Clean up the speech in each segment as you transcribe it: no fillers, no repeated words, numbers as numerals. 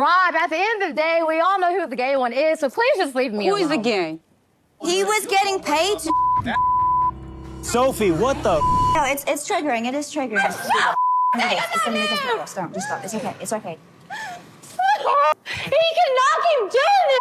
Rob. At the end of the day, we all know who the gay one is, so please just leave me alone. Who is the gay? He was getting paid to... Sophie, what the? No, it's triggering. It is triggering. It's gonna make us worse. Don't, just stop. It's okay. It's okay. He cannot keep doing this.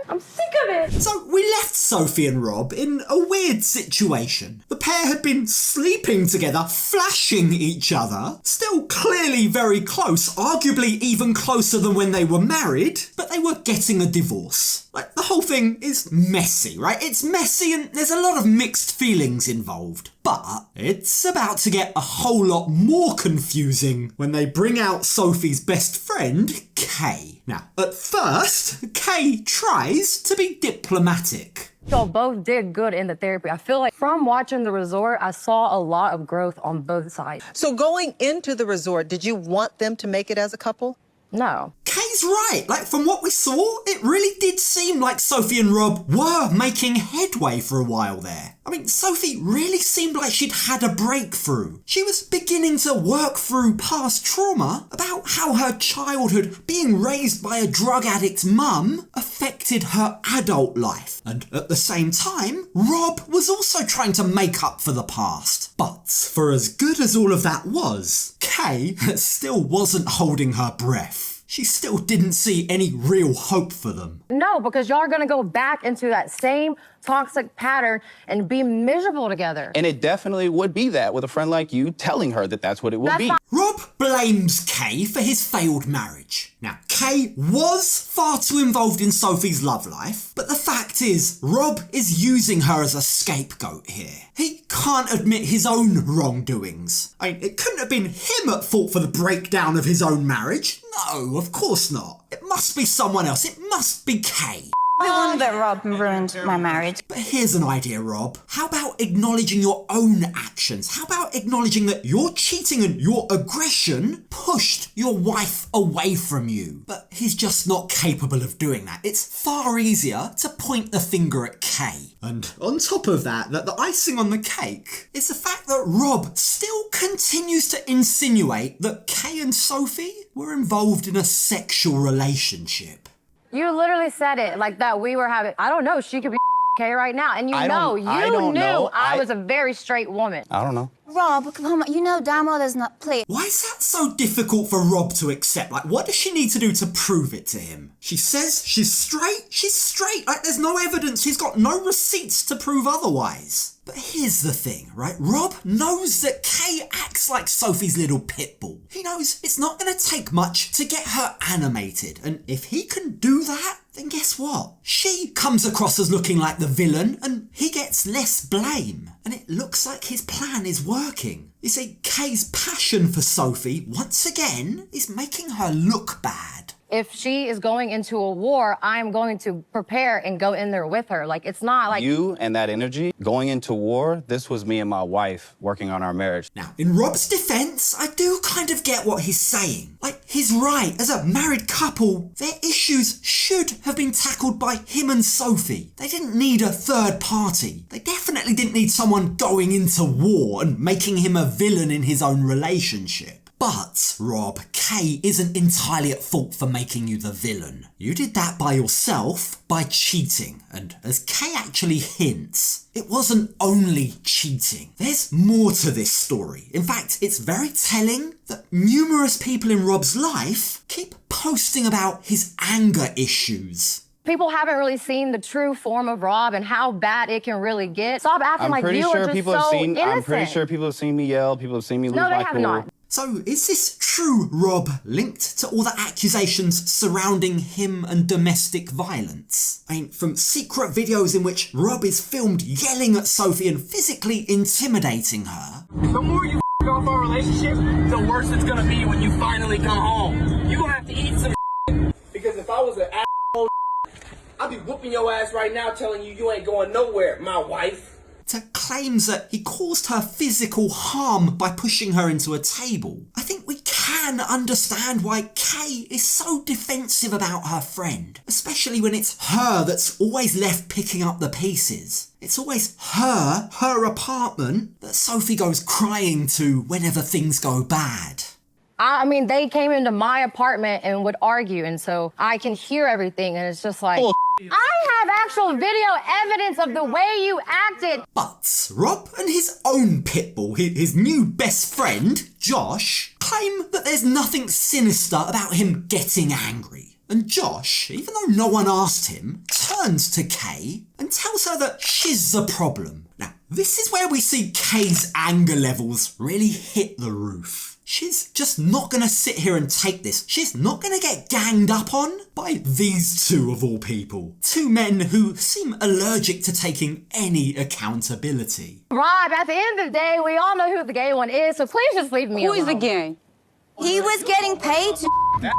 I'm sick of it. So we left Sophie and Rob in a weird situation. The pair had been sleeping together, flashing each other, still clearly very close, arguably even closer than when they were married, but they were getting a divorce. Like, the whole thing is messy, right? It's messy and there's a lot of mixed feelings involved. But it's about to get a whole lot more confusing when they bring out Sophie's best friend, Kae. Now, at first, Kae tries to be diplomatic. Y'all both did good in the therapy. I feel like from watching the resort, I saw a lot of growth on both sides. So going into the resort, did you want them to make it as a couple? No. Kae's right. Like, from what we saw, it really did seem like Sophie and Rob were making headway for a while there. I mean, Sophie really seemed like she'd had a breakthrough. She was beginning to work through past trauma about how her childhood, being raised by a drug addict's mum, affected her adult life. And at the same time, Rob was also trying to make up for the past. But for as good as all of that was, Kae still wasn't holding her breath. She still didn't see any real hope for them. No, because y'all are gonna go back into that same toxic pattern and be miserable together. And it definitely would be that with a friend like you telling her that that's what it will be. Rob blames Kae for his failed marriage. Now, Kae was far too involved in Sophie's love life, but the fact is, Rob is using her as a scapegoat here. He can't admit his own wrongdoings. I mean, it couldn't have been him at fault for the breakdown of his own marriage. No, of course not. It must be someone else. It must be Kae. The one that Rob ruined my marriage. But here's an idea, Rob. How about acknowledging your own actions? How about acknowledging that your cheating and your aggression pushed your wife away from you? But he's just not capable of doing that. It's far easier to point the finger at Kae. And on top of that, the icing on the cake is the fact that Rob still continues to insinuate that Kae and Sophie were involved in a sexual relationship. You literally said it like that we were having, I don't know, she could be okay right now. And you I knew know. I was a very straight woman. I don't know. Rob, come on, you know damn well does not play. Why is that so difficult for Rob to accept? Like, what does she need to do to prove it to him? She says she's straight. She's straight. Like, there's no evidence. He's got no receipts to prove otherwise. But here's the thing, right? Rob knows that Kae acts like Sophie's little pit bull. He knows it's not going to take much to get her animated. And if he can do that, then guess what? She comes across as looking like the villain and he gets less blame. And it looks like his plan is working. You see, Kae's passion for Sophie, once again, is making her look bad. If she is going into a war, I'm going to prepare and go in there with her. Like, it's not like... You and that energy, going into war, this was me and my wife working on our marriage. Now, in Rob's defense, I do kind of get what he's saying. Like, he's right. As a married couple, their issues should have been tackled by him and Sophie. They didn't need a third party. They definitely didn't need someone going into war and making him a villain in his own relationship. But, Rob, Kae isn't entirely at fault for making you the villain. You did that by yourself, by cheating. And as Kae actually hints, it wasn't only cheating. There's more to this story. In fact, it's very telling that numerous people in Rob's life keep posting about his anger issues. People haven't really seen the true form of Rob and how bad it can really get. Stop acting like you are just so innocent. I'm pretty sure people have seen me yell, people have seen me lose my cool. No, they have not. So, is this true Rob linked to all the accusations surrounding him and domestic violence? I mean, from secret videos in which Rob is filmed yelling at Sophie and physically intimidating her. The more you off our relationship, the worse it's gonna be when you finally come home. You gonna have to eat some because if I was an asshole, I'd be whooping your ass right now telling you ain't going nowhere, my wife. To claims that he caused her physical harm by pushing her into a table. I think we can understand why Kae is so defensive about her friend, especially when it's her that's always left picking up the pieces. It's always her apartment that Sophie goes crying to whenever things go bad. I mean, they came into my apartment and would argue, and so I can hear everything, and it's just like, I have actual video evidence of the way you acted. But Rob and his own pitbull, his new best friend, Josh, claim that there's nothing sinister about him getting angry. And Josh, even though no one asked him, turns to Kae and tells her that she's the problem. Now, this is where we see Kae's anger levels really hit the roof. She's just not gonna sit here and take this. She's not gonna get ganged up on by these two of all people. Two men who seem allergic to taking any accountability. Rob, at the end of the day, we all know who the gay one is, so please just leave me alone. Who is the gay? He was getting paid to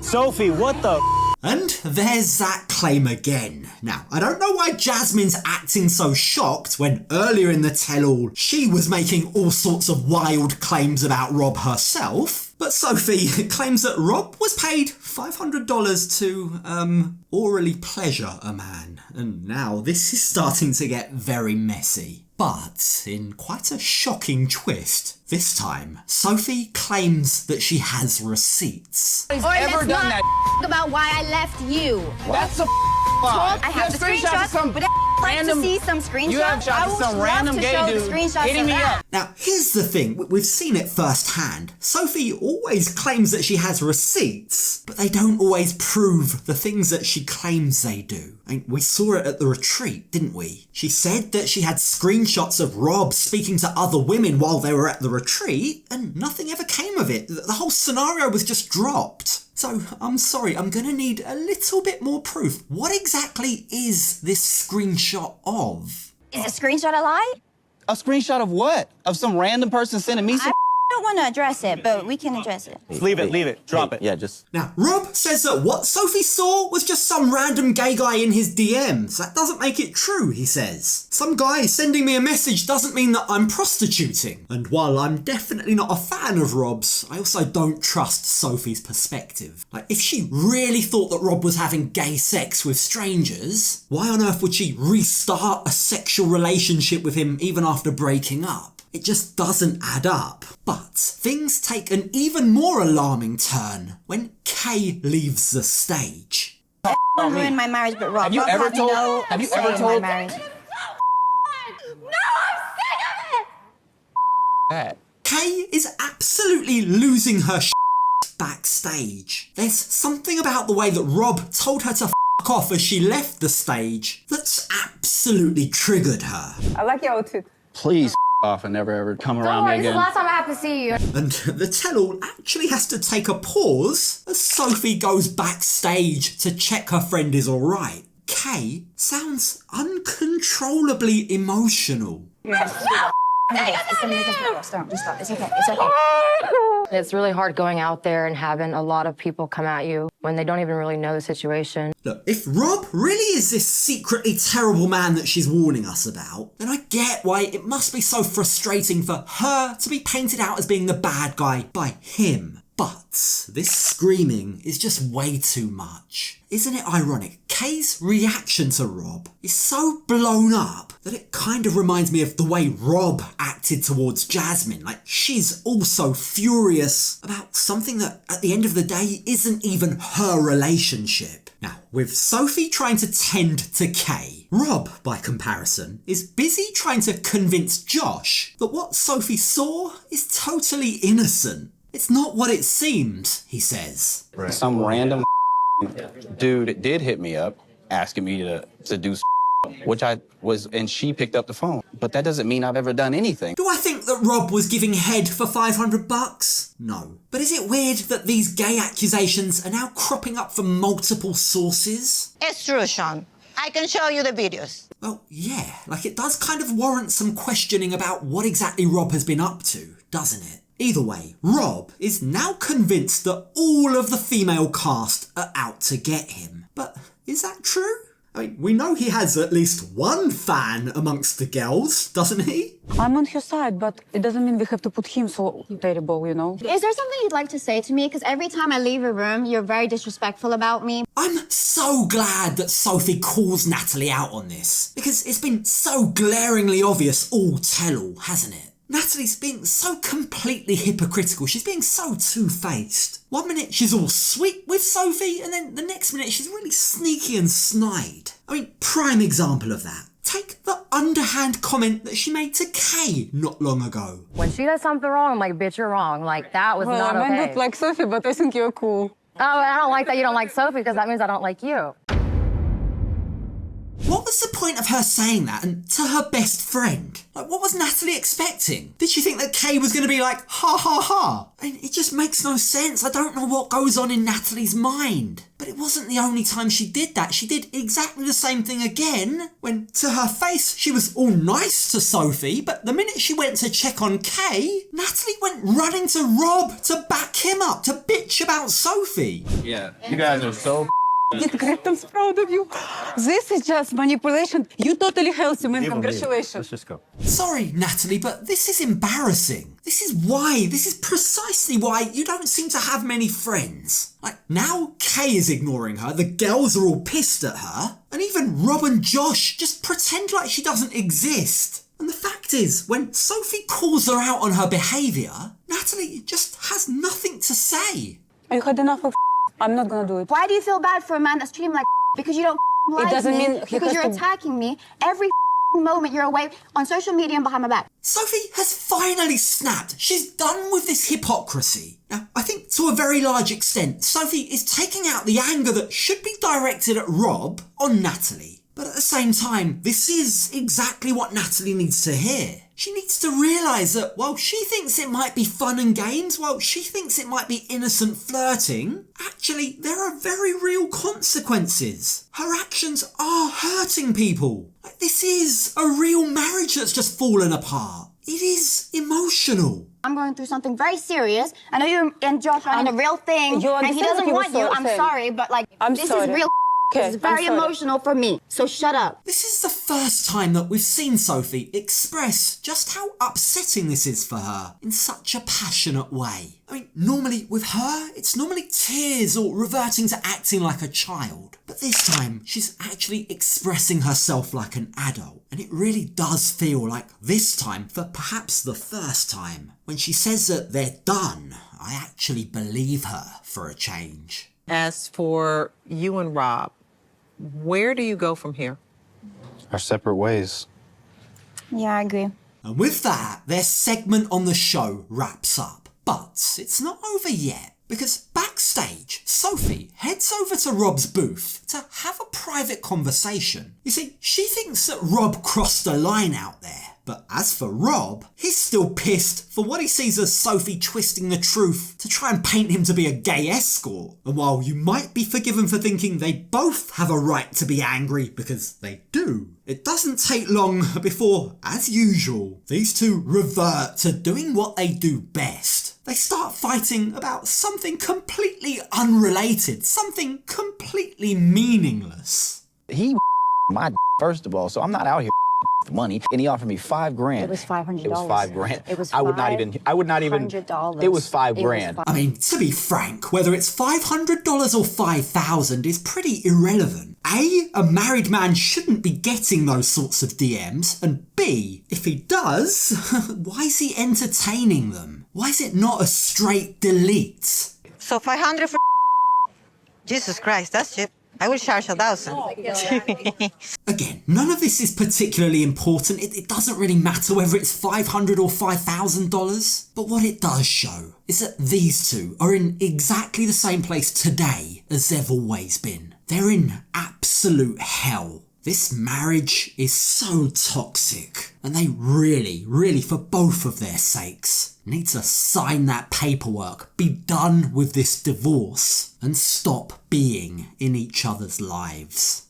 Sophie, what the? And there's that claim again. Now, I don't know why Jasmine's acting so shocked when earlier in the tell-all she was making all sorts of wild claims about Rob herself, but Sophie claims that Rob was paid $500 to, orally pleasure a man. And now this is starting to get very messy. But in quite a shocking twist, this time, Sophie claims that she has receipts. Or ever done that about why I left you. That's a lie. I have the screenshots, but I'd like to see some screenshots. You have shots of some random gay dude hitting me up. Now, here's the thing. We've seen it firsthand. Sophie always claims that she has receipts, but they don't always prove the things that she claims they do. I mean, we saw it at the retreat, didn't we? She said that she had screenshots of Rob speaking to other women while they were at the retreat, and nothing ever came of it. The whole scenario was just dropped. So, I'm sorry, I'm gonna need a little bit more proof. What exactly is this screenshot of? Is a screenshot a lie? A screenshot of what? Of some random person sending me some I don't want to address it, but we can address it. Leave it, drop it. Yeah, just... Now, Rob says that what Sophie saw was just some random gay guy in his DMs. That doesn't make it true, he says. Some guy sending me a message doesn't mean that I'm prostituting. And while I'm definitely not a fan of Rob's, I also don't trust Sophie's perspective. Like, if she really thought that Rob was having gay sex with strangers, why on earth would she restart a sexual relationship with him even after breaking up? It just doesn't add up. But things take an even more alarming turn when Kae leaves the stage. I ruined my marriage, but Rob. Have you Rob ever had told? no Have you say ever in told? my marriage. No, I'm sick of it! That. Kae is absolutely losing her backstage. There's something about the way that Rob told her to off as she left the stage that's absolutely triggered her. I like your outfit. Please off and never ever come Don't around worry, me this is the again. last time I have to see you. And the tell-all actually has to take a pause as Sophie goes backstage to check her friend is alright. Kae sounds uncontrollably emotional. It's gonna make us divorce. Don't just stop. It's okay. It's okay. It's really hard going out there and having a lot of people come at you when they don't even really know the situation. Look, if Rob really is this secretly terrible man that she's warning us about, then I get why it must be so frustrating for her to be painted out as being the bad guy by him. But this screaming is just way too much. Isn't it ironic? Kae's reaction to Rob is so blown up that it kind of reminds me of the way Rob acted towards Jasmine. Like, she's also furious about something that at the end of the day isn't even her relationship. Now, with Sophie trying to tend to Kae, Rob, by comparison, is busy trying to convince Josh that what Sophie saw is totally innocent. It's not what it seems, he says. Right. Some random dude did hit me up asking me to do which I was, and she picked up the phone. But that doesn't mean I've ever done anything. Do I think that Rob was giving head for $500? No. But is it weird that these gay accusations are now cropping up from multiple sources? It's true, Sean. I can show you the videos. Well, yeah, like it does kind of warrant some questioning about what exactly Rob has been up to, doesn't it? Either way, Rob is now convinced that all of the female cast are out to get him. But is that true? I mean, we know he has at least one fan amongst the girls, doesn't he? I'm on his side, but it doesn't mean we have to put him so terrible, you know? Is there something you'd like to say to me? Because every time I leave a room, you're very disrespectful about me. I'm so glad that Sophie calls Natalie out on this, because it's been so glaringly obvious all tell-all, hasn't it? Natalie's being so completely hypocritical. She's being so two-faced. One minute she's all sweet with Sophie, and then the next minute she's really sneaky and snide. I mean, prime example of that. Take the underhand comment that she made to Kae not long ago. When she does something wrong, I'm like, bitch, you're wrong. Like, that was Well, not I okay. might not like Sophie, but I think you're cool. Oh, I don't like that you don't like Sophie because that means I don't like you. What was the point of her saying that and to her best friend? Like, what was Natalie expecting? Did she think that Kae was going to be like, ha ha ha? I mean, it just makes no sense. I don't know what goes on in Natalie's mind. But it wasn't the only time she did that. She did exactly the same thing again when, to her face, she was all nice to Sophie, but the minute she went to check on Kae, Natalie went running to Rob to back him up, to bitch about Sophie. Yeah, you guys are so I'm proud of you. This is just manipulation. You totally healthy, man. Congratulations. Let's just go. Sorry, Natalie, but this is embarrassing. This is precisely why you don't seem to have many friends. Like, now Kae is ignoring her, the girls are all pissed at her, and even Rob and Josh just pretend like she doesn't exist. And the fact is, when Sophie calls her out on her behaviour, Natalie just has nothing to say. I had enough of I'm not gonna do it. Why do you feel bad for a man that's treating me like because you don't like doesn't me, mean he because has you're to- attacking me every moment you're away on social media and behind my back. Sophie has finally snapped. She's done with this hypocrisy. Now, I think to a very large extent, Sophie is taking out the anger that should be directed at Rob on Natalie. But at the same time, this is exactly what Natalie needs to hear. She needs to realise that while she thinks it might be fun and games, while she thinks it might be innocent flirting, actually there are very real consequences. Her actions are hurting people. Like, this is a real marriage that's just fallen apart. It is emotional. I'm going through something very serious. I know you and Josh are in a real thing, You and he understand doesn't what he want was you. I'm saying. sorry, but like, this sorry. is real. Okay, It's very I'm sorry. emotional for me. So shut up. This is the first time that we've seen Sophie express just how upsetting this is for her in such a passionate way. I mean, normally with her, it's normally tears or reverting to acting like a child. But this time, she's actually expressing herself like an adult. And it really does feel like this time, for perhaps the first time, when she says that they're done, I actually believe her for a change. As for you and Rob, where do you go from here? our separate ways. Yeah, I agree. And with that, their segment on the show wraps up. But it's not over yet, because backstage, Sophie heads over to Rob's booth to have a private conversation. You see, she thinks that Rob crossed a line out there. But as for Rob, he's still pissed for what he sees as Sophie twisting the truth to try and paint him to be a gay escort. And while you might be forgiven for thinking they both have a right to be angry, because they do, it doesn't take long before, as usual, these two revert to doing what they do best. They start fighting about something completely unrelated, something completely meaningless. He my first of all, so I'm not out here for money, and he offered me $5,000. It was $500. It was $5,000. It was I would not even. $500. It was $5,000. I mean, to be frank, whether it's $500 or $5,000 is pretty irrelevant. A married man shouldn't be getting those sorts of DMs, and B, if he does, why is he entertaining them? Why is it not a straight delete? So 500 for Jesus Christ, that's cheap. I will charge 1,000. Again, none of this is particularly important. It doesn't really matter whether it's $500 or $5,000. But what it does show is that these two are in exactly the same place today as they've always been. They're in absolute hell. This marriage is so toxic, and they really, for both of their sakes, need to sign that paperwork, be done with this divorce, and stop being in each other's lives.